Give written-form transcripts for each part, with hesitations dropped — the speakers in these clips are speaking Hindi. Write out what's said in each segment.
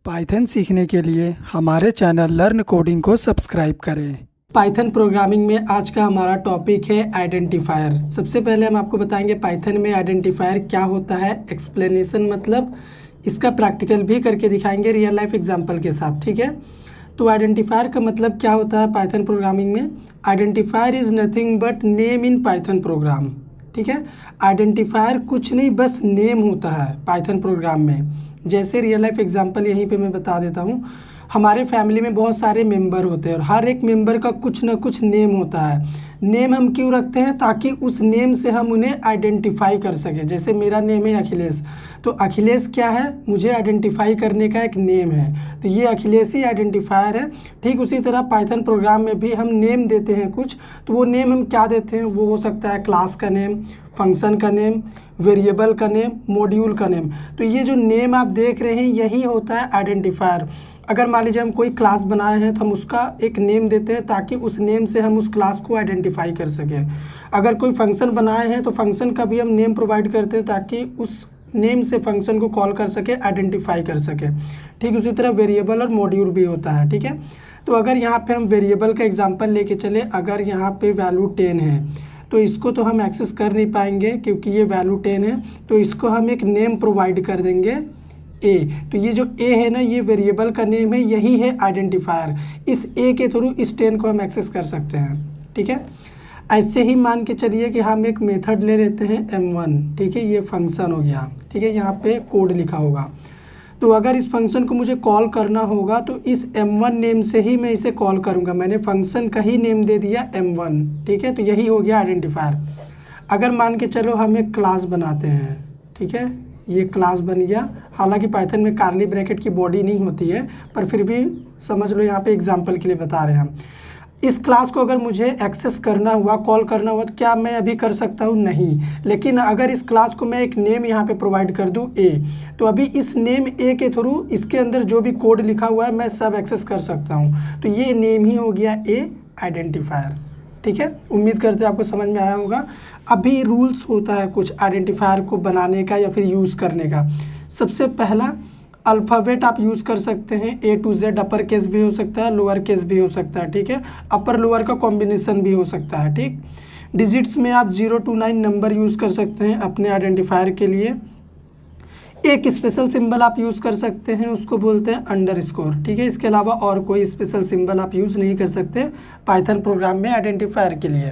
पाइथन सीखने के लिए हमारे चैनल लर्न कोडिंग को सब्सक्राइब करें। पाइथन प्रोग्रामिंग में आज का हमारा टॉपिक है आइडेंटिफायर। सबसे पहले हम आपको बताएंगे पाइथन में आइडेंटिफायर क्या होता है, एक्सप्लेनेशन मतलब इसका प्रैक्टिकल भी करके दिखाएंगे रियल लाइफ एग्जांपल के साथ। ठीक है, तो आइडेंटिफायर का मतलब क्या होता है पाइथन प्रोग्रामिंग में। Identifier is nothing but name in Python programme. ठीक है, आइडेंटिफायर कुछ नहीं बस नेम होता है पाइथन प्रोग्राम में। जैसे रियल लाइफ एग्जांपल यहीं पे मैं बता देता हूँ। हमारे फैमिली में बहुत सारे मेंबर होते हैं और हर एक मेंबर का कुछ ना कुछ नेम होता है। नेम हम क्यों रखते हैं? ताकि उस नेम से हम उन्हें आइडेंटिफाई कर सकें। जैसे मेरा नेम है अखिलेश, तो अखिलेश क्या है? मुझे आइडेंटिफाई करने का एक नेम है, तो ये अखिलेश ही आइडेंटिफायर है। ठीक उसी तरह पाइथन प्रोग्राम में भी हम नेम देते हैं कुछ, तो वो नेम हम क्या देते हैं? वो हो सकता है क्लास का नेम, फंक्शन का नेम, वेरिएबल का नेम, मॉड्यूल का नेम। तो ये जो नेम आप देख रहे हैं यही होता है आइडेंटिफायर। अगर मान लीजिए हम कोई क्लास बनाए हैं तो हम उसका एक नेम देते हैं ताकि उस नेम से हम उस क्लास को आइडेंटिफाई कर सकें। अगर कोई फंक्शन बनाए हैं तो फंक्शन का भी हम नेम प्रोवाइड करते हैं ताकि उस नेम से फंक्शन को कॉल कर सके, आइडेंटिफाई कर सके। ठीक उसी तरह वेरिएबल और मॉड्यूल भी होता है। ठीक है, तो अगर यहाँ पे हम वेरिएबल का एग्जांपल लेके चले, अगर यहाँ पे वैल्यू 10 है तो इसको तो हम एक्सेस कर नहीं पाएंगे क्योंकि ये वैल्यू 10 है, तो इसको हम एक नेम प्रोवाइड कर देंगे ए। तो ये जो ए है ना, ये वेरिएबल का नेम है, यही है आइडेंटिफायर। इस ए के थ्रू इस 10 को हम एक्सेस कर सकते हैं। ठीक है, ऐसे ही मान के चलिए कि हम एक मेथड ले लेते हैं m1। ठीक है, ये फंक्शन हो गया। ठीक है, यहाँ पे कोड लिखा होगा। तो अगर इस फंक्शन को मुझे कॉल करना होगा तो इस m1 नेम से ही मैं इसे कॉल करूँगा। मैंने फंक्शन का ही नेम दे दिया m1। ठीक है, तो यही हो गया आइडेंटिफायर। अगर मान के चलो हम एक क्लास बनाते हैं, ठीक है, ये क्लास बन गया। हालांकि पाइथन में कार्ली ब्रैकेट की बॉडी नहीं होती है, पर फिर भी समझ लो यहाँ पे एग्जाम्पल के लिए बता रहे हैं हम। इस क्लास को अगर मुझे एक्सेस करना हुआ, कॉल करना हुआ, तो क्या मैं अभी कर सकता हूँ? नहीं। लेकिन अगर इस क्लास को मैं एक नेम यहाँ पे प्रोवाइड कर दूँ ए, तो अभी इस नेम ए के थ्रू इसके अंदर जो भी कोड लिखा हुआ है मैं सब एक्सेस कर सकता हूँ। तो ये नेम ही हो गया ए आइडेंटिफायर। ठीक है, उम्मीद करते हैं आपको समझ में आया होगा। अभी रूल्स होता है कुछ आइडेंटिफायर को बनाने का या फिर यूज़ करने का। सबसे पहला, अल्फ़ाबेट आप यूज़ कर सकते हैं A to Z। Upper case भी हो सकता है, लोअर केस भी हो सकता है। ठीक है, अपर लोअर का कॉम्बिनेशन भी हो सकता है। ठीक, डिजिट्स में आप 0 to 9 नंबर यूज़ कर सकते हैं अपने आइडेंटिफायर के लिए। एक स्पेशल सिंबल आप यूज़ कर सकते हैं, उसको बोलते हैं अंडरस्कोर। ठीक है, इसके अलावा और कोई स्पेशल सिंबल आप यूज़ नहीं कर सकते पाइथन प्रोग्राम में आइडेंटिफायर के लिए।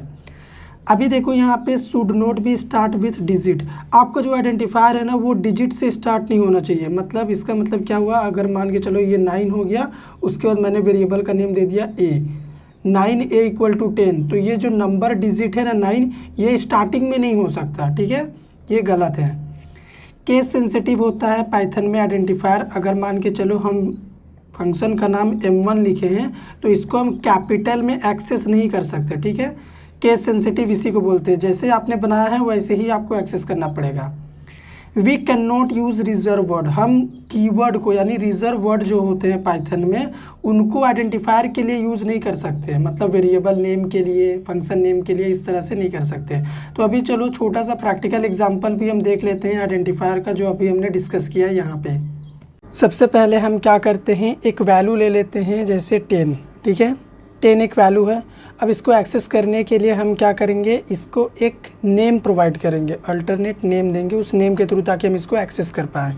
अभी देखो यहाँ पे should not be start with digit. आपका जो आइडेंटिफायर है ना, वो डिजिट से स्टार्ट नहीं होना चाहिए। मतलब इसका मतलब क्या हुआ? अगर मान के चलो ये 9 हो गया, उसके बाद मैंने वेरिएबल का नेम दे दिया ए, 9a = 10, तो ये जो नंबर डिजिट है ना 9, ये स्टार्टिंग में नहीं हो सकता। ठीक है, ये गलत है। केस सेंसिटिव होता है पाइथन में आइडेंटिफायर। अगर मान के चलो हम फंक्शन का नाम m1 लिखे हैं तो इसको हम कैपिटल में एक्सेस नहीं कर सकते। ठीक है, केस सेंसिटिव इसी को बोलते हैं। जैसे आपने बनाया है वैसे ही आपको एक्सेस करना पड़ेगा। We can not use reserve word. हम कीवर्ड को यानी रिजर्व वर्ड जो होते हैं पाइथन में, उनको आइडेंटिफायर के लिए यूज़ नहीं कर सकते। मतलब वेरिएबल नेम के लिए, फंक्शन नेम के लिए इस तरह से नहीं कर सकते। तो अभी चलो छोटा सा प्रैक्टिकल एग्जाम्पल भी हम देख लेते हैं आइडेंटिफायर का, जो अभी हमने डिस्कस किया है यहाँ पे। सबसे पहले हम क्या करते हैं, एक वैल्यू ले लेते हैं, जैसे 10। ठीक है, 10 एक वैल्यू है। अब इसको एक्सेस करने के लिए हम क्या करेंगे, इसको एक नेम प्रोवाइड करेंगे, अल्टरनेट नेम देंगे उस नेम के थ्रू ताकि हम इसको एक्सेस कर पाएँ।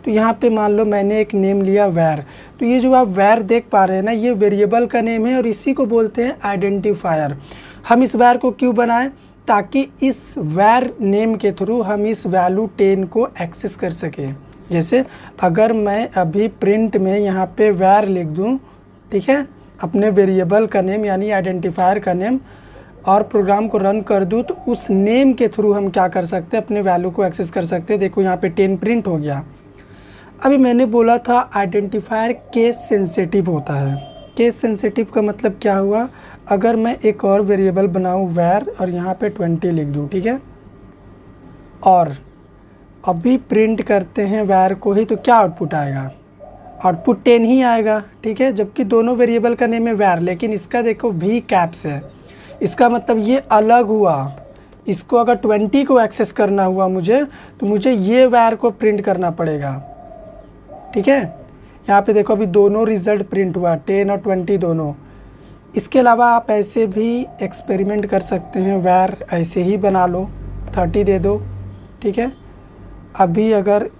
तो यहाँ पे मान लो मैंने एक नेम लिया वैर। तो ये जो आप वैर देख पा रहे हैं ना, ये वेरिएबल का नेम है और इसी को बोलते हैं आइडेंटिफायर। हम इस वैर को क्यों बनाएं? ताकि इस वैर नेम के थ्रू हम इस वैल्यू 10 को एक्सेस कर सकें। जैसे अगर मैं अभी प्रिंट में यहाँ पे वैर लिख दूँ, ठीक है, अपने वेरिएबल का नेम यानी आइडेंटिफायर का नेम, और प्रोग्राम को रन कर दूँ, तो उस नेम के थ्रू हम क्या कर सकते हैं, अपने वैल्यू को एक्सेस कर सकते हैं। देखो यहाँ पे 10 प्रिंट हो गया। अभी मैंने बोला था आइडेंटिफायर केस सेंसिटिव होता है। केस सेंसिटिव का मतलब क्या हुआ? अगर मैं एक और वेरिएबल बनाऊँ वैर और यहाँ पे 20 लिख दूँ, ठीक है, और अभी प्रिंट करते हैं वैर को ही, तो क्या आउटपुट आएगा? आउटपुट 10 ही आएगा। ठीक है, जबकि दोनों वेरिएबल का नेम है वैर, लेकिन इसका देखो वी कैप्स है। इसका मतलब ये अलग हुआ। इसको अगर 20 को एक्सेस करना हुआ मुझे, तो मुझे ये वैर को प्रिंट करना पड़ेगा। ठीक है, यहाँ पे देखो अभी दोनों रिज़ल्ट प्रिंट हुआ, 10 और 20 दोनों। इसके अलावा आप ऐसे भी एक्सपेरिमेंट कर सकते हैं, वैर ऐसे ही बना लो, 30 दे दो, ठीक है। अभी अगर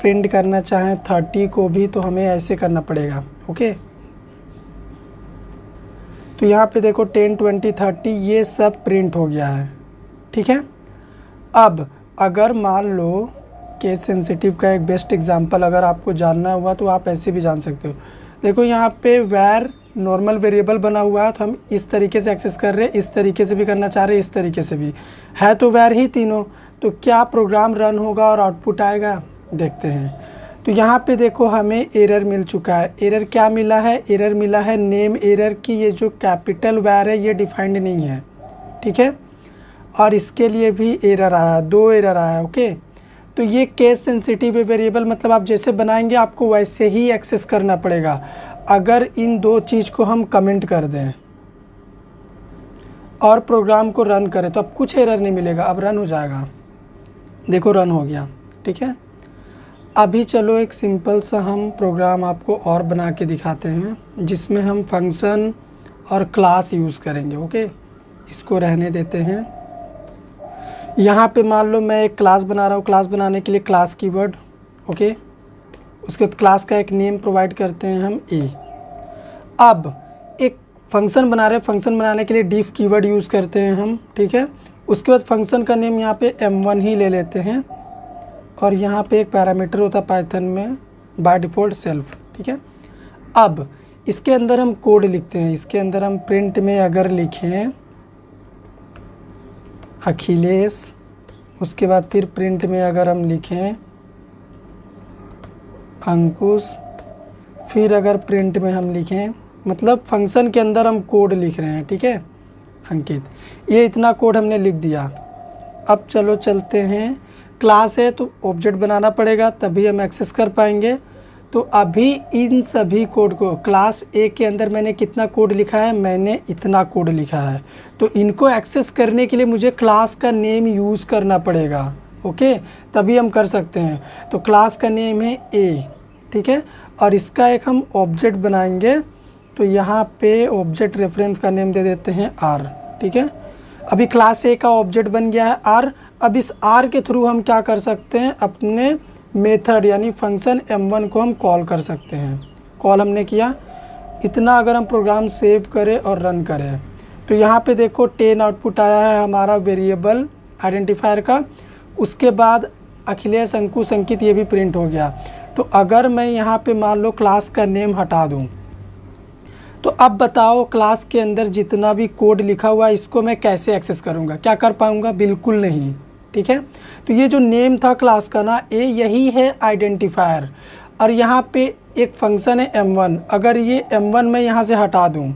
प्रिंट करना चाहें 30 को भी तो हमें ऐसे करना पड़ेगा, ओके। तो यहाँ पे देखो 10, 20, 30 ये सब प्रिंट हो गया है, ठीक है। अब अगर मान लो केस सेंसिटिव का एक बेस्ट एग्जांपल अगर आपको जानना हुआ तो आप ऐसे भी जान सकते हो। देखो यहाँ पे वैर नॉर्मल वेरिएबल बना हुआ है, तो हम इस तरीके से एक्सेस कर रहे हैं, इस तरीके से भी करना चाह रहे हैं, इस तरीके से भी है, तो वैर ही तीनों। तो क्या प्रोग्राम रन होगा और आउटपुट आएगा, देखते हैं। तो यहाँ पे देखो हमें एरर मिल चुका है। एरर क्या मिला है, एरर मिला है नेम एरर की, ये जो कैपिटल वैर है ये डिफाइंड नहीं है, ठीक है। और इसके लिए भी एरर आया, 2 एरर आया, ओके। तो ये केस सेंसिटिव वेरिएबल, मतलब आप जैसे बनाएंगे आपको वैसे ही एक्सेस करना पड़ेगा। अगर इन 2 चीज़ को हम कमेंट कर दें और प्रोग्राम को रन करें तो अब कुछ एरर नहीं मिलेगा, अब रन हो जाएगा। देखो रन हो गया, ठीक है। अभी चलो एक सिंपल सा हम प्रोग्राम आपको और बना के दिखाते हैं जिसमें हम फंक्शन और क्लास यूज़ करेंगे, ओके। इसको रहने देते हैं। यहाँ पे मान लो मैं एक क्लास बना रहा हूँ, क्लास बनाने के लिए क्लास कीवर्ड, ओके। उसके बाद क्लास का एक नेम प्रोवाइड करते हैं हम ए। अब एक फंक्शन बना रहे हैं, फंक्शन बनाने के लिए डिफ कीवर्ड यूज़ करते हैं हम, ठीक है। उसके बाद फंक्शन का नेम यहाँ पे m1 ही ले लेते हैं और यहाँ पे एक पैरामीटर होता है पाइथन में बाय डिफ़ॉल्ट सेल्फ, ठीक है। अब इसके अंदर हम कोड लिखते हैं। इसके अंदर हम प्रिंट में अगर लिखें अखिलेश, उसके बाद फिर प्रिंट में अगर हम लिखें अंकुश, फिर अगर प्रिंट में हम लिखें, मतलब फंक्शन के अंदर हम कोड लिख रहे हैं, ठीक है, अंकित। ये इतना कोड हमने लिख दिया। अब चलो चलते हैं, क्लास है तो ऑब्जेक्ट बनाना पड़ेगा तभी हम एक्सेस कर पाएंगे। तो अभी इन सभी कोड को, क्लास ए के अंदर मैंने कितना कोड लिखा है, मैंने इतना कोड लिखा है। तो इनको एक्सेस करने के लिए मुझे क्लास का नेम यूज़ करना पड़ेगा, ओके, तभी हम कर सकते हैं। तो क्लास का नेम है ए, ठीक है, और इसका एक हम ऑब्जेक्ट बनाएंगे। तो यहाँ पे ऑब्जेक्ट रेफरेंस का नेम दे देते हैं आर, ठीक है। अभी क्लास ए का ऑब्जेक्ट बन गया है आर। अब इस आर के थ्रू हम क्या कर सकते हैं, अपने मेथड यानी फंक्शन m1 को हम कॉल कर सकते हैं। कॉल हमने किया, इतना अगर हम प्रोग्राम सेव करें और रन करें तो यहाँ पे देखो 10 आउटपुट आया है हमारा वेरिएबल आइडेंटिफायर का। उसके बाद अखिलेश, अंकुश, अंकित ये भी प्रिंट हो गया। तो अगर मैं यहाँ पे मान लो क्लास का नेम हटा दूँ तो अब बताओ क्लास के अंदर जितना भी कोड लिखा हुआ है इसको मैं कैसे एक्सेस करूँगा, क्या कर पाऊँगा, बिल्कुल नहीं, ठीक है। तो ये जो नेम था क्लास का ना ए, यही है आइडेंटिफायर। और यहाँ पे एक फंक्शन है m1, अगर ये m1 मैं यहाँ से हटा दूँ,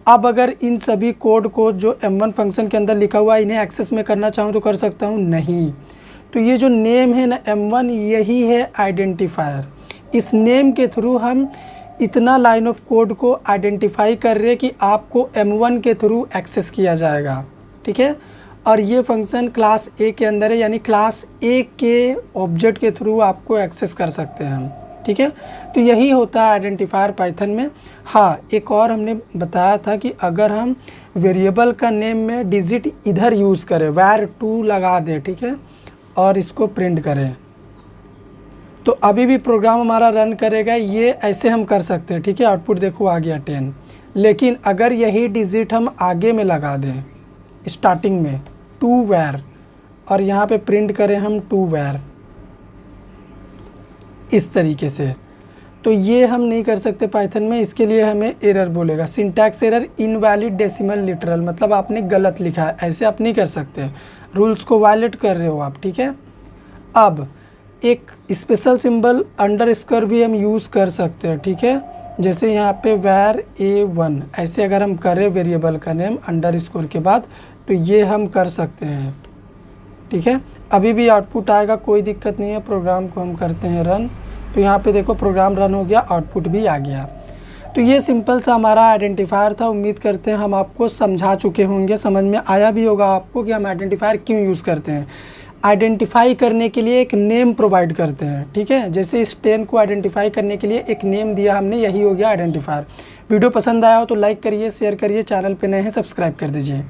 अब अगर इन सभी कोड को जो m1 फंक्शन के अंदर लिखा हुआ है इन्हें एक्सेस में करना चाहूँ तो कर सकता हूँ, नहीं। तो ये जो नेम है ना m1, यही है आइडेंटिफायर। इस नेम के थ्रू हम इतना लाइन ऑफ कोड को आइडेंटिफाई कर रहे हैं कि आपको m1 के थ्रू एक्सेस किया जाएगा, ठीक है। और ये फंक्शन क्लास ए के अंदर है, यानी क्लास ए के ऑब्जेक्ट के थ्रू आपको एक्सेस कर सकते हैं हम, ठीक है। तो यही होता है आइडेंटिफायर पाइथन में। हाँ, एक और हमने बताया था कि अगर हम वेरिएबल का नेम में डिजिट इधर यूज़ करें, var2 लगा दें, ठीक है, और इसको प्रिंट करें तो अभी भी प्रोग्राम हमारा रन करेगा। ये ऐसे हम कर सकते हैं, ठीक है। आउटपुट देखो आ गया 10। लेकिन अगर यही डिजिट हम आगे में लगा दें, स्टार्टिंग में toWar, और यहाँ पे प्रिंट करें हम toWar इस तरीके से, तो ये हम नहीं कर सकते पाइथन में। इसके लिए हमें एरर बोलेगा, syntax error, invalid decimal literal, मतलब आपने गलत लिखा है, ऐसे आप नहीं कर सकते, रूल्स को वायलेट कर रहे हो आप, ठीक है। अब एक स्पेशल सिंबल अंडरस्कोर भी हम यूज़ कर सकते हैं, ठीक है। जैसे यहाँ पे var a1 ऐसे अगर हम करें वेरिएबल का नेम अंडरस्कोर के बाद, तो ये हम कर सकते हैं, ठीक है। अभी भी आउटपुट आएगा, कोई दिक्कत नहीं है। प्रोग्राम को हम करते हैं रन, तो यहाँ पे देखो प्रोग्राम रन हो गया, आउटपुट भी आ गया। तो ये सिंपल सा हमारा आइडेंटिफायर था। उम्मीद करते हैं हम आपको समझा चुके होंगे, समझ में आया भी होगा आपको कि हम आइडेंटिफायर क्यों यूज़ करते हैं। आइडेंटिफाई करने के लिए एक नेम प्रोवाइड करते हैं। ठीक है, जैसे इस 10 को आइडेंटिफाई करने के लिए एक नेम दिया हमने, यही हो गया आइडेंटिफायर। वीडियो पसंद आया हो तो लाइक करिए, शेयर करिए, चैनल पे नए हैं सब्सक्राइब कर दीजिए।